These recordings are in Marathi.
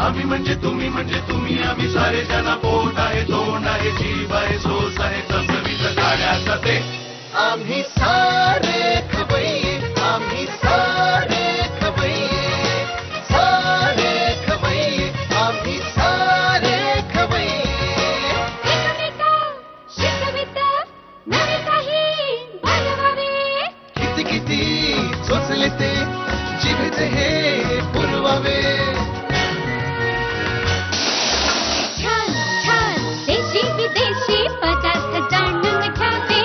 आम्ही म्हणजे तुम्ही आम्ही सारे ज्यांना पोट आहे तोंड आहे जीभ आहे सोस आहे चमचमीत गाण्याचा ते आम्ही सारे खवय्ये आम्ही सारे खवय्ये सारे खवय्ये आम्ही सारे खवय्ये एकमेका शिकवित नवे काही बनवावे किती किती चोचले ते जिभेचे हे पुरवावे छान छान देशी विदेशी पदार्थ जाणून घ्यावे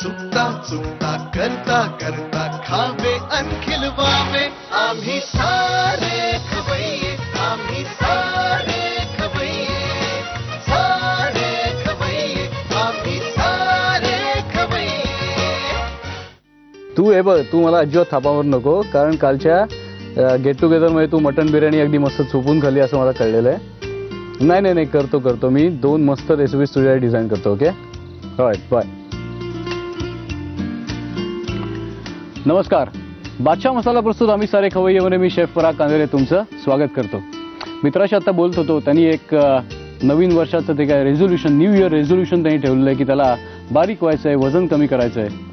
चुकता चुकता करता करता खावे अन खिलवावे आम्ही सारे खवय्ये आम्ही सारे खवय्ये सारे खवय्ये आम्ही सारे खवय्ये तू हे बघ, तू मला अजिबात थापावर नको, कारण कालच्या गेट टुगेदरमध्ये तू मटन बिर्याणी अगदी मस्त चुपून खाल्ली असं मला कळलेलं आहे. नाही नाही नाही, करतो मी 2 मस्त रेसिपीज तुझ्यासाठी डिझाईन करतो. Okay, right, bye. नमस्कार, बादशाह मसाला प्रस्तुत आम्ही सारे खवय्येमध्ये मी शेफ पराग कांदेरे तुमचं स्वागत करतो. मित्राशी आता बोलत होतो, त्यांनी एक नवीन वर्षाचं ते काय रेझोल्युशन, न्यू इयर रेझोल्युशन त्यांनी ठेवलेलं आहे की त्याला बारीक व्हायचं आहे, वजन कमी करायचं आहे.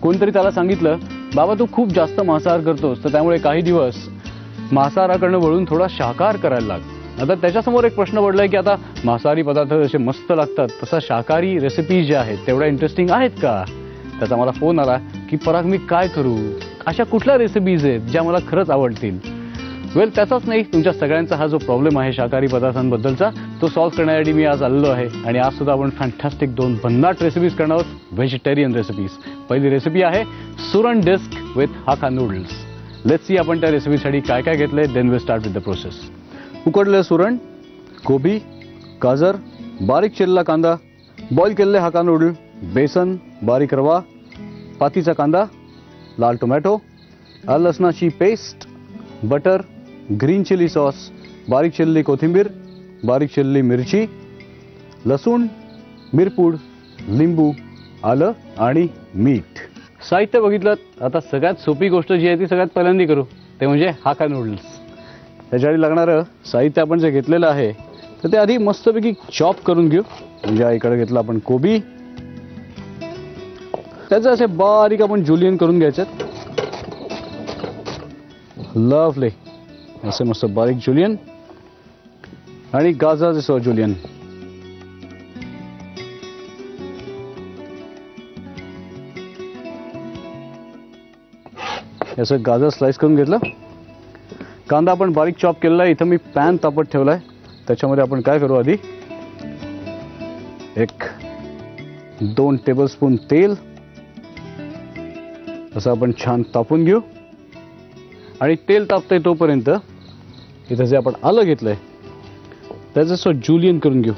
कोणतरी त्याला सांगितलं, बाबा तू खूप जास्त मांसाहार करतोस, तर त्यामुळे काही दिवस मांसाहाराकडनं वळून थोडा शाकाहार करायला लाग. आता त्याच्यासमोर एक प्रश्न पडलाय की आता मांसाहारी पदार्थ जसे मस्त लागतात तसा शाकाहारी रेसिपीज ज्या आहेत तेवढ्या इंटरेस्टिंग आहेत का. त्याचा मला फोन आला की पराग मी काय करू, अशा कुठल्या रेसिपीज आहेत ज्या मला खरंच आवडतील. वेल, त्याचाच नाही, तुमच्या सगळ्यांचा हा जो प्रॉब्लेम आहे शाकाहारी पदार्थांबद्दलचा तो सॉल्व्ह करण्यासाठी मी आज आलेलो आहे. आणि आज सुद्धा आपण फॅन्टॅस्टिक 2 भन्नाट रेसिपीज करणार आहोत, व्हेजिटेरियन रेसिपीज. पहिली रेसिपी आहे सुरण disc with hakka noodles. Let's see आपण त्या रेसिपीसाठी काय काय घेतलंय, then we start with the process. उकडलेलं सुरण, कोबी, गाजर, बारीक चिरलेला कांदा, बॉईल केलेले हाका नूडल, बेसन, बारीक रवा, पातीचा कांदा, लाल टोमॅटो, आलं लसणाची paste, butter, green chilli sauce, बारीक चिरलेली कोथिंबीर, बारीक चिरलेली मिरची, लसूण, मिरपूड, लिंबू, आलं आणि मीठ. साहित्य बघितलं. आता सगळ्यात सोपी गोष्ट जी आहे ती सगळ्यात पहिल्यांदा करू, ते म्हणजे हाका नूडल्स. त्याच्यासाठी लागणारं साहित्य आपण जे घेतलेलं आहे तर ते आधी मस्तपैकी चॉप करून घेऊ. म्हणजे इकडे घेतलं आपण कोबी, त्याचे असे बारीक आपण जुलियन करून घ्यायचे. लवली, असे मस्त बारीक जुलियन. आणि गाजर सॉ जुलियन. असं गाजर स्लाइस करून घेतलं. कांदा आपण बारीक चॉप केलेला आहे. इथं मी पॅन तापत ठेवलाय. त्याच्यामध्ये आपण काय करू, आधी 1-2 टेबलस्पून तेल असं आपण छान तापून घेऊ. आणि तेल तापतंय तोपर्यंत इथं जे आपण आलं घेतलंय त्याचं जुलियन करून घेऊ.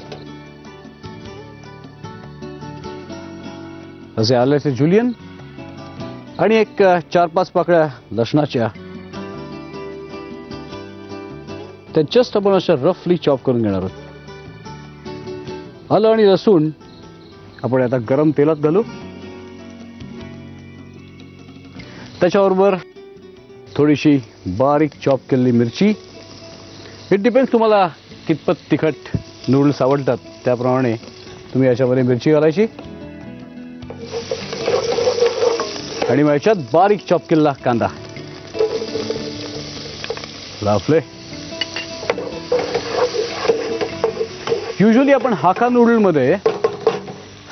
असे आल्याचे जुलियन. आणि एक 4-5 पाकळ्या लसणाच्या त्या जस्ट आपण अशा रफली चॉप करून घेणार आहोत. आलं आणि लसूण आपण आता गरम तेलात घालू. त्याच्याबरोबर थोडीशी बारीक चॉप केलेली मिरची. इट डिपेंड्स तुम्हाला कितपत तिखट नूडल्स आवडतात त्याप्रमाणे तुम्ही याच्यामध्ये मिरची घालायची. आणि मग याच्यात बारीक चॉप केलेला कांदा. लाफले. युजली आपण हाका नूडलमध्ये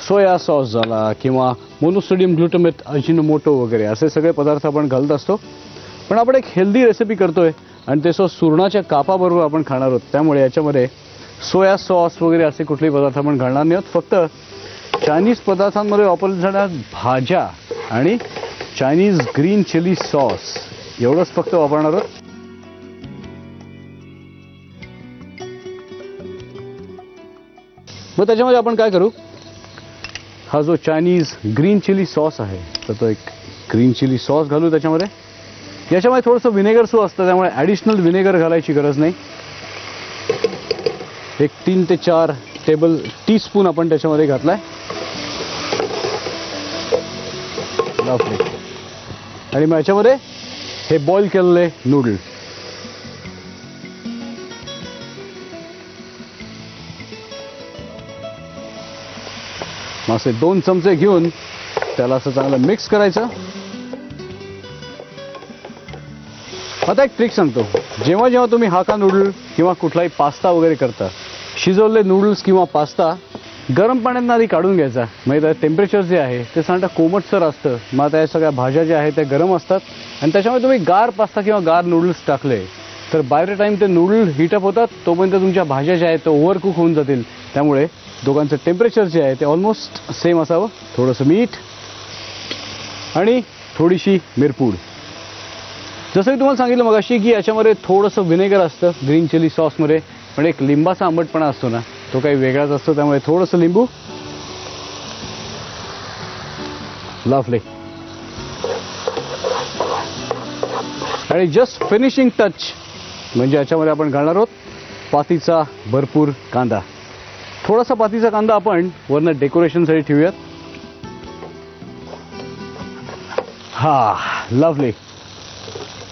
सोया सॉस झाला किंवा मोनोसोडियम ग्लुटामेट, अजिनोमोटो वगैरे असे सगळे पदार्थ आपण घालत असतो. पण आपण एक हेल्दी रेसिपी करतोय आणि ते सुरणाच्या कापाबरोबर आपण खाणार आहोत. त्यामुळे याच्यामध्ये सोया सॉस वगैरे असे कुठलेही पदार्थ आपण घालणार नाही आहोत. फक्त चायनीज पदार्थांमध्ये वापरल्या जाणाऱ्या भाज्या आणि चायनीज ग्रीन चिली सॉस एवढंच फक्त वापरणार आहोत. मग त्याच्यामध्ये आपण काय करू, हा जो चायनीज ग्रीन चिली सॉस आहे तर तो एक ग्रीन चिली सॉस घालू त्याच्यामध्ये. याच्यामध्ये थोडंसं विनेगर सो असतं त्यामुळे ॲडिशनल विनेगर घालायची गरज नाही. एक 3 ते 4 टीस्पून आपण त्याच्यामध्ये घातलाय. आणि मग याच्यामध्ये हे बॉईल केलेले नूडल मग असे 2 चमचे घेऊन त्याला असं चांगलं मिक्स करायचं. आता एक ट्रिक सांगतो. जेव्हा जेव्हा तुम्ही हाका नूडल किंवा कुठलाही पास्ता वगैरे करता, शिजवलेले नूडल्स किंवा पास्ता गरम पाण्यात आधी काढून घ्यायचा. म्हणजे टेम्परेचर जे आहे ते साधारण कोमटसर असतं. मग आता या सगळ्या भाज्या ज्या आहेत त्या गरम असतात आणि त्याच्यामुळे तुम्ही गार पास्ता किंवा गार नूडल्स टाकले तर बाय द टाईम ते नूडल हीटअप होतात तोपर्यंत तुमच्या भाज्या ज्या आहेत त्या ओव्हरकुक होऊन जातील. त्यामुळे दोघांचं टेम्परेचर जे आहे ते ऑलमोस्ट सेम असावं. थोडंसं मीठ आणि थोडीशी मिरपूड. जसं की तुम्हाला सांगितलं मगाशी की याच्यामध्ये थोडंसं व्हिनेगर असतं ग्रीन चिली सॉसमध्ये, पण एक लिंबाचा आंबटपणा असतो ना, तो काही वेगळाच असतो. त्यामुळे थोडंसं लिंबू. लवली. आणि जस्ट फिनिशिंग टच म्हणजे याच्यामध्ये आपण घालणार आहोत पातीचा भरपूर कांदा. थोडासा पातीचा कांदा आपण वरनं डेकोरेशनसाठी ठेवूयात. हा, लवली.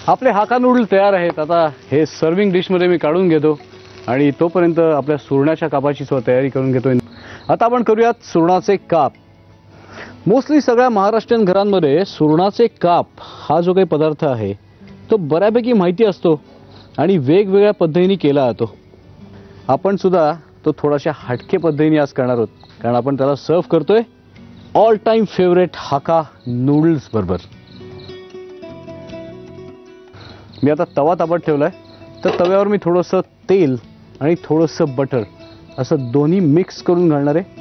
आपले हाका नूडल तयार आहेत. आता हे सर्विंग डिशमध्ये मी काढून घेतो आणि तोपर्यंत आपल्या सुरणाच्या कापाची तयारी करून घेतोय. आता आपण करूयात सुरणाचे काप. मोस्टली सगळ्या महाराष्ट्रीयन घरांमध्ये सुरणाचे काप हा जो काही पदार्थ आहे तो बऱ्यापैकी माहिती असतो आणि वेगवेगळ्या पद्धतीने केला जातो. आपण सुद्धा तो थोड्याशा हटके पद्धतीने आज करणार आहोत, कारण आपण त्याला सर्व करतोय ऑल टाइम फेवरेट हाका नूडल्स बरोबर. मी आता तवा तापत ठेवलाय, तर तव्यावर मी थोडंसं तेल आणि थोडंसं बटर असं दोन्ही मिक्स करून घालणार आहे.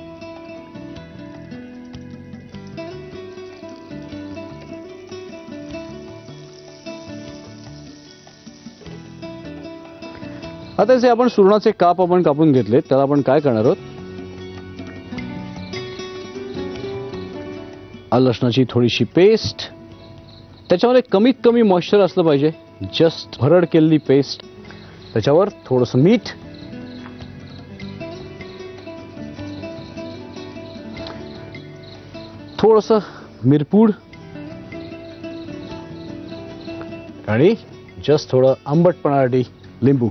आता जे आपण सुरणाचे काप आपण कापून घेतले त्याला आपण काय करणार आहोत, आलं लसणाची थोडीशी पेस्ट. त्याच्यामध्ये कमीत कमी मॉइश्चर असलं पाहिजे, जस्ट भरड केलेली पेस्ट. त्याच्यावर थोडंसं मीठ, थोडंसं मिरपूड आणि जस्ट थोडं आंबटपणासाठी लिंबू.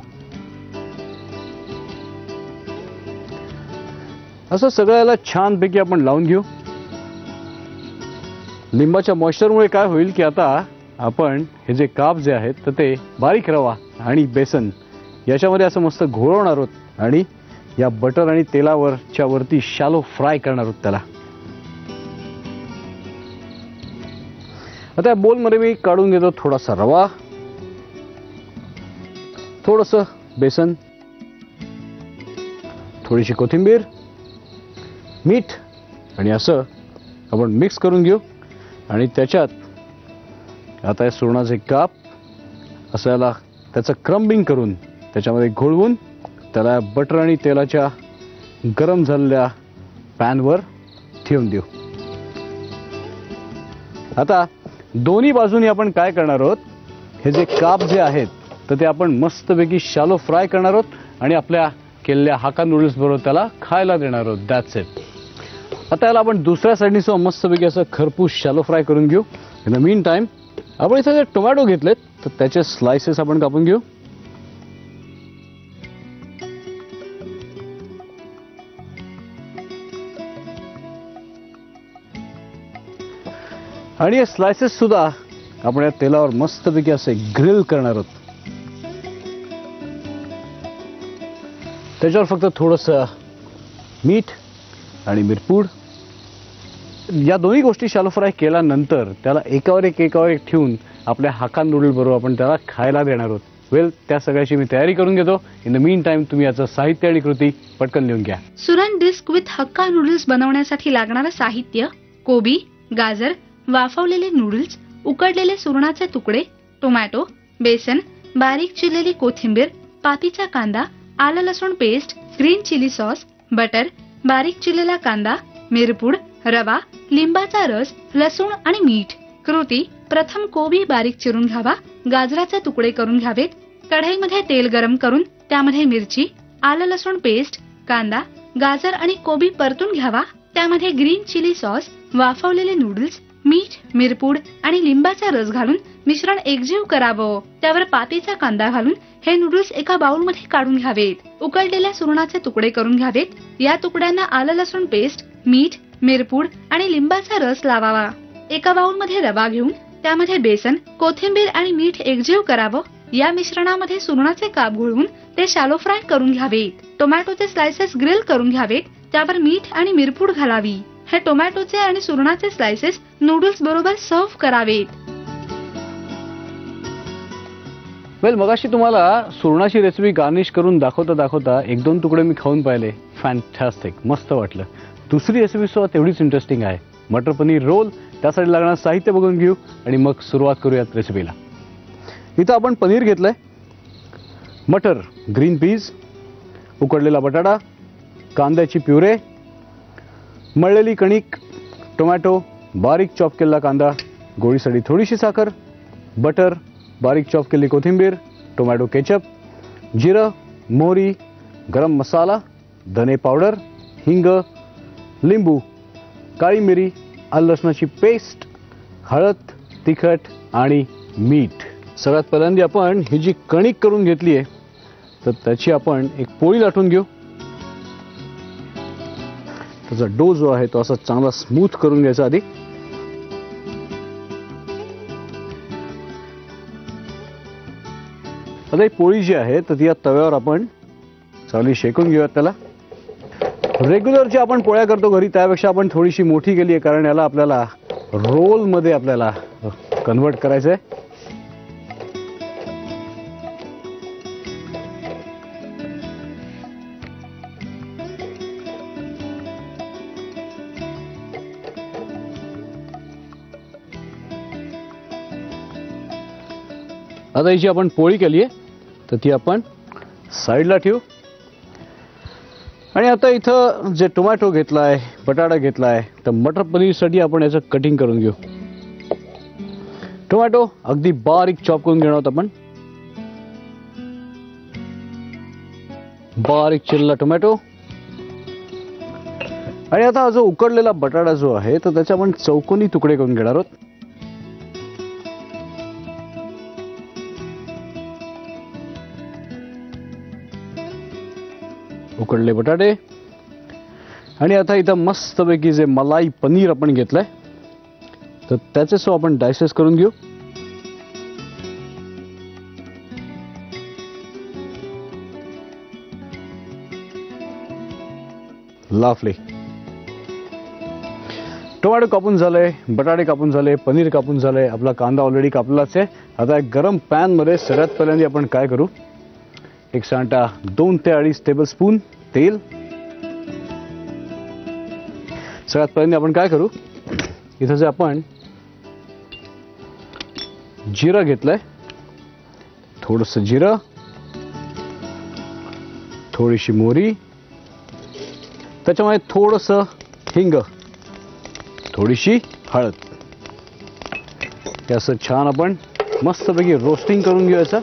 असं सगळ्याला छानपैकी आपण लावून घेऊ. लिंबाच्या मॉइश्चरमुळे काय होईल की आता आपण हे जे काप जे आहेत तर ते बारीक रवा आणि बेसन याच्यामध्ये असं मस्त घोळवणार आहोत आणि या बटर आणि तेलावरच्या वरती शॅलो फ्राय करणार आहोत त्याला. आता या बोलमध्ये मी काढून घेतो थोडासा रवा, थोडंसं बेसन, थोडीशी कोथिंबीर, मीठ आणि असं आपण मिक्स करून घेऊ. आणि त्याच्यात आता हे सुरणाचे काप असं याला त्याचं क्रम्बिंग करून त्याच्यामध्ये घोळवून त्याला बटर आणि तेलाच्या गरम झालेल्या पॅनवर ठेवून देऊ. आता दोन्ही बाजूनी आपण काय करणार आहोत, हे जे काप जे आहेत तर ते आपण मस्तपैकी शॅलो फ्राय करणार आहोत आणि आपल्या केलेल्या हाका नूडल्स बरोबर त्याला खायला देणार आहोत. That's it. आता याला आपण दुसऱ्या साईडनी सुद्धा मस्तपैकी असं खरपूस शॅलो फ्राय करून घेऊ. इन द मीन टाइम आपण इथे जे टोमॅटो घेतलेत तर त्याचे स्लाइसेस आपण कापून घेऊ. आणि हे स्लाइसेस सुद्धा आपण या तेलावर मस्तपैकी असे ग्रिल करणार आहोत. त्याच्यावर फक्त थोडंसं मीठ आणि मिरपूड या दोन्ही गोष्टी शॅलो फ्राय केल्यानंतर त्याला एकावर एक ठेवून आपल्या हाका नूडल बरोबर आपण त्याला खायला देणार आहोत. वेल, त्या सगळ्याची मी तयारी करून घेतो. इन द मीन टाइम तुम्ही याचं साहित्य आणि कृती पटकन लिहून घ्या. सुरण डिस्क विथ हक्का नूडल्स बनवण्यासाठी लागणारं साहित्य: कोबी, गाजर, वाफवलेले नूडल्स, उकडलेले सुरणाचे तुकडे, टोमॅटो, बेसन, बारीक चिरलेली कोथिंबीर, पातीचा कांदा, आलं लसूण paste, green chilli sauce, butter, बारीक चिरलेला कांदा, मिरपूड, रवा, लिंबाचा रस, लसूण आणि मीठ. कृती: प्रथम कोबी बारीक चिरून घ्यावा, गाजराचे तुकडे करून घ्यावेत. कढईमध्ये तेल गरम करून त्यामध्ये मिरची, आलं लसूण पेस्ट, कांदा, गाजर आणि कोबी परतून घ्यावा. त्यामध्ये ग्रीन चिली सॉस, वाफवलेले नूडल्स, मीठ, मिरपूड आणि लिंबाचा रस घालून मिश्रण एकजीव करावं. त्यावर पातीचा कांदा घालून हे नूडल्स एका बाउलमध्ये काढून घ्यावेत. उकडलेल्या सुरणाचे तुकडे करून घ्यावेत. या तुकड्यांना आलं लसूण पेस्ट, मीठ, मिरपूड आणि लिंबाचा रस लावावा. एका बाउलमध्ये रवा घेऊन त्यामध्ये बेसन, कोथिंबीर आणि मीठ एकजीव करावं. या मिश्रणामध्ये सुरणाचे काप घोळवून ते शॅलो फ्राय करून घ्यावेत. टोमॅटोचे स्लायसेस ग्रिल करून घ्यावेत. त्यावर मीठ आणि मिरपूड घालावी. हे टोमॅटोचे आणि सुरणाचे स्लायसेस नूडल्स बरोबर सर्व्ह करावेत. वेल, मगाशी तुम्हाला सुरणाची रेसिपी गार्निश करून दाखवता 1-2 तुकडे मी खाऊन पाहिले. फॅन्टॅस्टिक, मस्त वाटलं. दुसरी रेसिपी सुद्धा तेवढीच इंटरेस्टिंग आहे. मटर पनीर रोल. त्यासाठी लागणारं साहित्य बघून घेऊ आणि मग सुरुवात करूयात रेसिपीला. इथं आपण पनीर घेतलंय, मटर, ग्रीन पीज, उकडलेला बटाटा, कांद्याची प्युरे, मळलेली कणिक, टोमॅटो, बारीक चॉप केलेला कांदा, गोडीसाठी थोडीशी साखर, बटर, बारीक चॉप केलेली कोथिंबीर, टोमॅटो केचप, जिरं, मोहरी, गरम मसाला, धने पावडर, हिंग, लिंबू, काळी मिरी, आलं लसणाची पेस्ट, हळद, तिखट आणि मीठ. सगळ्यात पहिल्यांदा आपण ही जी कणिक करून घेतली आहे तर त्याची आपण एक पोळी लाटून घेऊ. त्याचा डो जो आहे तो असा चांगला स्मूथ करून घ्यायचा आधी. आता ही पोळी जी आहे तर ती या तव्यावर आपण चांगली शेकून घेऊयात. त्याला रेग्युलर जे आपण पोळ्या करतो घरी त्यापेक्षा आपण थोडीशी मोठी केली आहे, कारण याला आपल्याला रोलमध्ये आपल्याला कन्व्हर्ट करायचं आहे. आता ही जी आपण पोळी केली आहे तर ती आपण साईडला ठेवू. आणि आता इथं जे टोमॅटो घेतलाय, बटाटा घेतलाय, तर मटर पनीरसाठी आपण याचं कटिंग करून घेऊ. टोमॅटो अगदी बारीक चॉप करून घेणार आहोत आपण. बारीक चिरलेला टोमॅटो. आणि आता जो उकडलेला बटाटा जो आहे तर त्याचे आपण चौकोनी तुकडे करून घेणार आहोत. उकडले बटाटे. आणि आता इथं मस्तपैकी जे मलाई पनीर आपण घेतलंय तर त्याचे सो आपण डायसेस करून घेऊ. लाफले. टोमॅटो कापून झाले, बटाटे कापून झाले, पनीर कापून झाले, आपला कांदा ऑलरेडी कापलाच आहे. आता एक गरम पॅन मध्ये सगळ्यात पहिल्यांदा आपण काय करू, एक सांटा 2 ते 2.5 टेबलस्पून तेल. सगळ्यात पहिल्यांदा आपण काय करू, इथं जे आपण जिरं घेतलंय, थोडंसं जिरं, थोडीशी मोहरी, त्याच्यामध्ये थोडंसं हिंग, थोडीशी हळद. हे असं छान आपण मस्तपैकी रोस्टिंग करून घ्यायचं.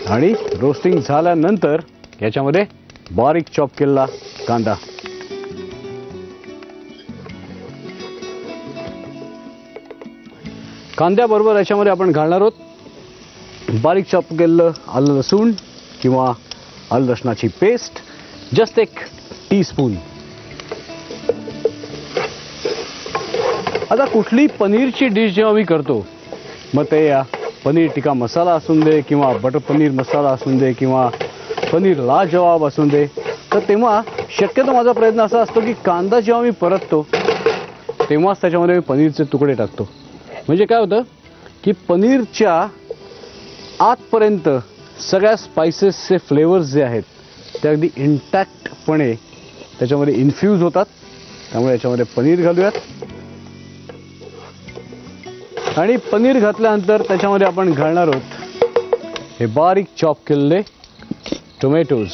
आणि रोस्टिंग झाल्यानंतर याच्यामध्ये बारीक चॉप केलेला कांदा, कांद्याबरोबर याच्यामध्ये आपण घालणार आहोत बारीक चॉप केलेलं आलं लसूण किंवा आलं लसणाची पेस्ट, जस्ट 1 टीस्पून. आता कुठली पनीरची डिश जेव्हा मी करतो, मग ते पनीर टिक्का मसाला असून दे किंवा बटर पनीर मसाला असून दे किंवा पनीर लाजवाब असून दे, तर तेव्हा शक्यतो माझा प्रयत्न असा असतो की कांदा जेव्हा मी परततो तेव्हाच त्याच्यामध्ये मी पनीरचे तुकडे टाकतो. म्हणजे काय होतं की पनीरच्या आतपर्यंत सगळ्या स्पायसेसचे फ्लेवर्स जे आहेत ते अगदी इंटॅक्टपणे त्याच्यामध्ये इन्फ्यूज होतात. त्यामुळे याच्यामध्ये पनीर घालूयात. आणि पनीर घातल्यानंतर त्याच्यामध्ये आपण घालणार आहोत हे बारीक चॉप केलेले टोमॅटोज.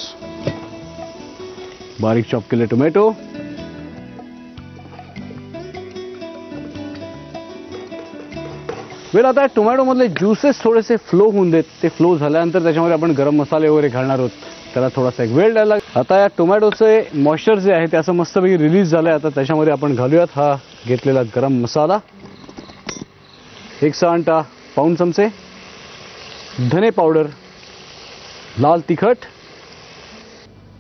बारीक चॉप केलेले टोमॅटो, वेल आता टोमॅटो मधले ज्युसेस थोडेसे फ्लो होऊन देत. ते फ्लो झाल्यानंतर त्याच्यामध्ये आपण गरम मसाले वगैरे घालणार आहोत. त्याला थोडासा एक वेळ द्यायला. आता या टोमॅटोचे मॉइश्चर जे आहे ते असं मस्तपैकी रिलीज झालंय. आता त्याच्यामध्ये आपण घालूयात हा घेतलेला गरम मसाला, 1 पाऊण चमचे धने पावडर, लाल तिखट,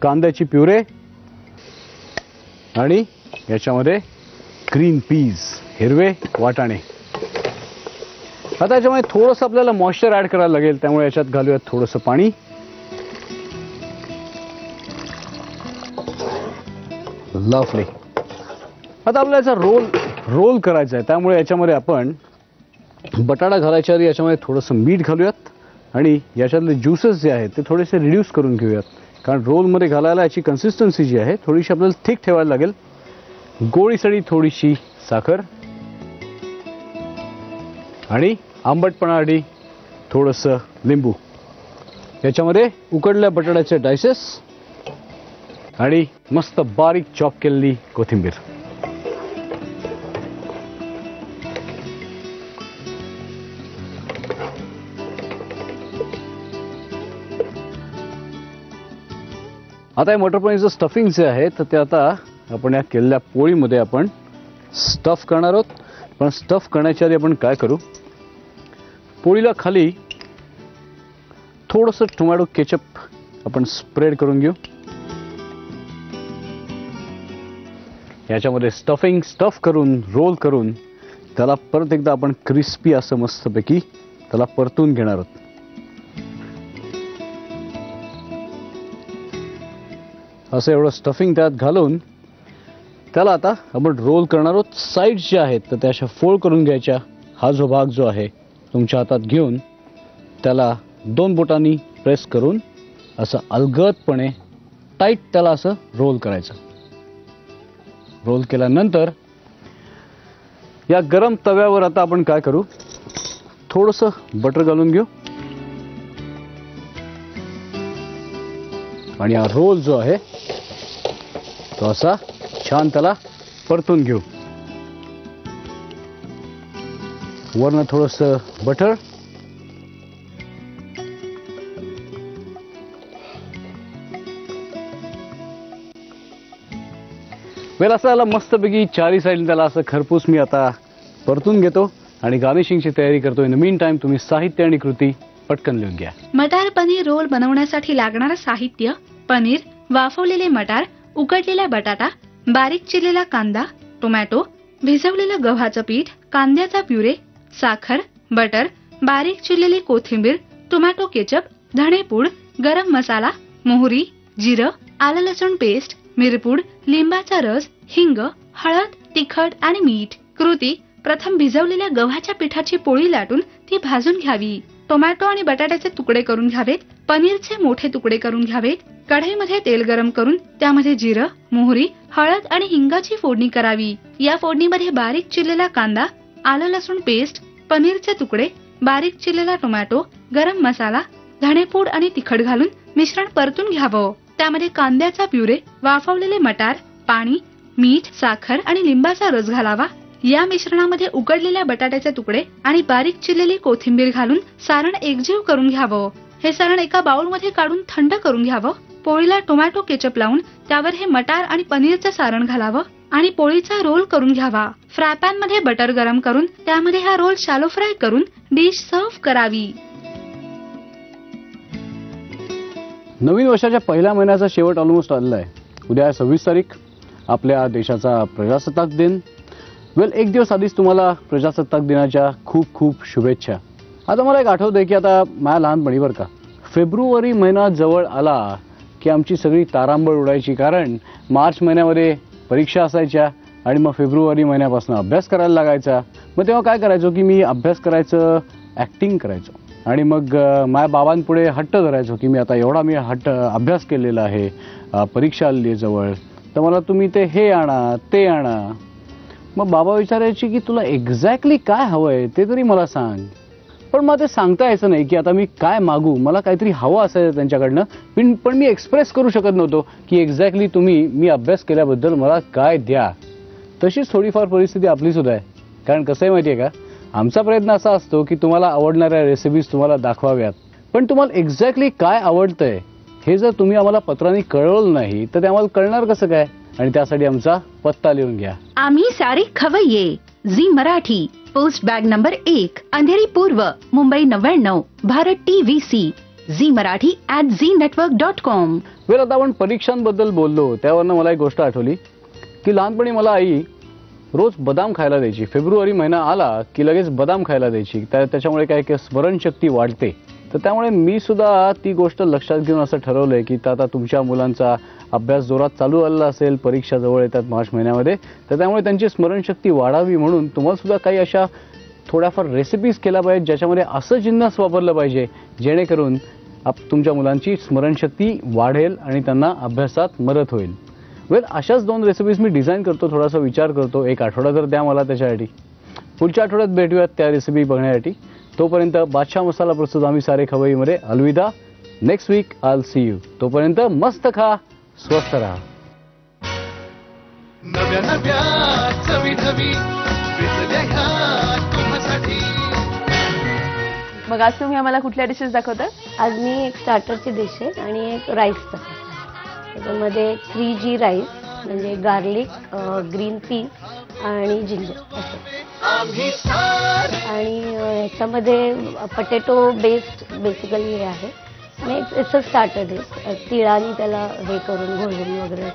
कांद्याची प्युरे आणि याच्यामध्ये ग्रीन पीज, हिरवे वाटाणे. आता याच्यामध्ये थोडंसं आपल्याला मॉइश्चर ऍड करायला लागेल, त्यामुळे याच्यात घालूयात थोडंसं पाणी. लवली. आता आपल्याला याचा रोल करायचा आहे, त्यामुळे याच्यामध्ये आपण बटाटा घालायच्या आधी याच्यामध्ये थोडंसं मीठ घालूयात आणि याच्यातले ज्युसेस जे आहेत ते थोडेसे रिड्यूस करून घेऊयात, कारण रोलमध्ये घालायला याची कन्सिस्टन्सी जी आहे थोडीशी आपल्याला थिक ठेवायला लागेल. गोडीसाठी थोडीशी साखर आणि आंबटपणासाठी थोडंसं लिंबू. याच्यामध्ये उकडलेल्या बटाट्याचे डायसेस आणि मस्त बारीक चॉप केलेली कोथिंबीर. आता हे मटर पनीरचं स्टफिंग जे आहे तर ते आता आपण या केलेल्या पोळीमध्ये आपण स्टफ करणार आहोत. पण स्टफ करण्याच्या आधी आपण काय करू, पोळीला खाली थोडंसं टोमॅटो केचप आपण स्प्रेड करून घेऊ. याच्यामध्ये स्टफ करून रोल करून त्याला परत एकदा आपण क्रिस्पी असं मस्तपैकी त्याला परतून घेणार आहोत. असं एवढं स्टफिंग त्यात घालून त्याला आता आपण रोल करणार आहोत. साईड्स ज्या आहेत तर त्या अशा फोल्ड करून घ्यायच्या. हा जो भाग जो आहे तुमच्या हातात घेऊन त्याला 2 बोटांनी प्रेस करून असं अलगदपणे टाईट त्याला असं रोल करायचं. रोल केल्यानंतर या गरम तव्यावर आता आपण काय करू, थोडंसं बटर घालून घेऊ आणि हा रोल जो आहे तो असा छान त्याला परतून घेऊ. वरनं थोडंसं बटर वेल असं याला मस्तपैकी चारी साईडने त्याला असं खरपूस मी आता परतून घेतो आणि गार्निशिंगची तयारी करतो. इन द मीन टाइम तुम्ही साहित्य आणि कृती पटकन लिहून घ्या. मटार पनीर रोल बनवण्यासाठी लागणारं साहित्य: पनीर, वाफवलेले मटार, उकडलेला बटाटा, बारीक चिरलेला कांदा, टोमॅटो, भिजवलेलं गव्हाचं पीठ, कांद्याचा प्युरे, साखर, बटर, बारीक चिरलेली कोथिंबीर, टोमॅटो केचप, धणेपूड, गरम मसाला, मोहरी, जिरं, आलं लसूण पेस्ट, मिरपूड, लिंबाचा रस, हिंग, हळद, तिखट आणि मीठ. कृती: प्रथम भिजवलेल्या गव्हाच्या पिठाची पोळी लाटून ती भाजून घ्यावी. टोमॅटो आणि बटाट्याचे तुकडे करून घ्यावेत. पनीरचे मोठे तुकडे करून घ्यावेत. कढईमध्ये तेल गरम करून त्यामध्ये जिरं, मोहरी, हळद आणि हिंगाची फोडणी करावी. या फोडणीमध्ये बारीक चिरलेला कांदा, आलं लसूण पेस्ट, पनीरचे तुकडे, बारीक चिरलेला टोमॅटो, गरम मसाला, धणेपूड आणि तिखट घालून मिश्रण परतून घ्यावं. त्यामध्ये कांद्याचा प्युरे, वाफवलेले मटार, पाणी, मीठ, साखर आणि लिंबाचा रस घालावा. या मिश्रणामध्ये उकडलेल्या बटाट्याचे तुकडे आणि बारीक चिरलेली कोथिंबीर घालून सारण एकजीव करून घ्यावं. हे सारण एका बाउलमध्ये काढून थंड करून घ्यावं. पोळीला टोमॅटो केचप लावून त्यावर हे मटार आणि पनीरचं सारण घालावं आणि पोळीचा रोल करून घ्यावा. फ्राय पॅन मध्ये बटर गरम करून त्यामध्ये हा रोल शॅलो फ्राय करून डिश सर्व्ह करावी. नवीन वर्षाच्या पहिल्या महिन्याचा शेवट ऑलमोस्ट आलेला आहे. उद्या 26 तारीख, आपल्या देशाचा प्रजासत्ताक दिन. वेल, एक दिवस आधीच तुम्हाला प्रजासत्ताक दिनाच्या खूप खूप शुभेच्छा. आता मला एक आठवतंय की आता माझ्या लहानपणी बरं का, फेब्रुवारी महिना जवळ आला की आमची सगळी तारांबळ उडायची, कारण मार्च महिन्यामध्ये परीक्षा असायच्या आणि मग फेब्रुवारी महिन्यापासून अभ्यास करायला लागायचा. मग तेव्हा काय करायचो की मी अभ्यास करायचं, ॲक्टिंग करायचो आणि मग माझ्या बाबांपुढे हट्ट धरायचो की मी आता एवढा अभ्यास केलेला आहे, परीक्षा आलेली आहे जवळ, तर मला तुम्ही ते हे आणा ते आणा. मग बाबा विचारायचे की तुला एक्झॅक्टली काय हवंय ते तरी मला सांग. पण मला ते सांगता यायचं नाही की आता मी काय मागू, मला काहीतरी हवं असायचं त्यांच्याकडनं, पण मी एक्सप्रेस करू शकत नव्हतो की एक्झॅक्टली तुम्ही मी अभ्यास केल्याबद्दल मला काय द्या. तशीच थोडीफार परिस्थिती आपली सुद्धा आहे. कारण कसं आहे माहिती आहे का, आमचा प्रयत्न असा असतो की तुम्हाला आवडणाऱ्या रेसिपीज तुम्हाला दाखवाव्यात, पण तुम्हाला एक्झॅक्टली काय आवडतंय हे जर तुम्ही आम्हाला पत्रांनी कळवलं नाही तर ते आम्हाला कळणार कसं काय. आणि त्यासाठी आमचा पत्ता लिहून घ्या. आम्ही सारे खवय्ये, Zee Marathi, post bag number 1, Andheri पूर्व, Mumbai 99, Bharat TVC, Zee Marathi @znetwork.com. Well, आता आपण परीक्षांबद्दल बोललो त्यावरनं मला एक गोष्ट आठवली की लहानपणी मला आई रोज बदाम खायला द्यायची. फेब्रुवारी महिना आला की लगेच बदाम खायला द्यायची. त्याच्यामुळे काय स्मरणशक्ती वाढते. तर त्यामुळे मी सुद्धा ती गोष्ट लक्षात घेऊन असं ठरवलंय की आता तुमच्या मुलांचा अभ्यास जोरात चालू आलेला असेल, परीक्षा जवळ येतात मार्च महिन्यामध्ये, तर त्यामुळे त्यांची स्मरणशक्ती वाढावी म्हणून तुम्हाला सुद्धा काही अशा थोड्याफार रेसिपीज केल्या पाहिजेत ज्याच्यामध्ये असं जिन्नस वापरलं पाहिजे जेणेकरून तुमच्या मुलांची स्मरणशक्ती वाढेल आणि त्यांना अभ्यासात मदत होईल. वेल, अशाच 2 रेसिपीज मी डिझाईन करतो, थोडासा विचार करतो. एक आठवडा तर द्या मला त्याच्यासाठी. पुढच्या आठवड्यात भेटूयात त्या रेसिपी बघण्यासाठी. तोपर्यंत बादशाह मसाला प्रस्तुत आम्ही सारे खवय्येमध्ये अलविदा. Next week I will see you. तोपर्यंत मस्त खा, स्वस्थ राहा. नव्या नव्या चवी नवी विसरल्या ह्या तुम्हासाठी. मग आज तुम्ही आम्हाला कुठल्या डिशेस दाखवता? आज मी एक स्टार्टरची डिश आहे आणि एक राईसचा. त्याच्यामध्ये 3G राईस म्हणजे गार्लिक, ग्रीन पीस आणि जिंजर असं. आणि ह्याच्यामध्ये पटेटो बेस्ड बेसिकली हे आहे आणि इट्स अ स्टार्टर डिश. तिळाने त्याला हे करून घोळवून वगैरे.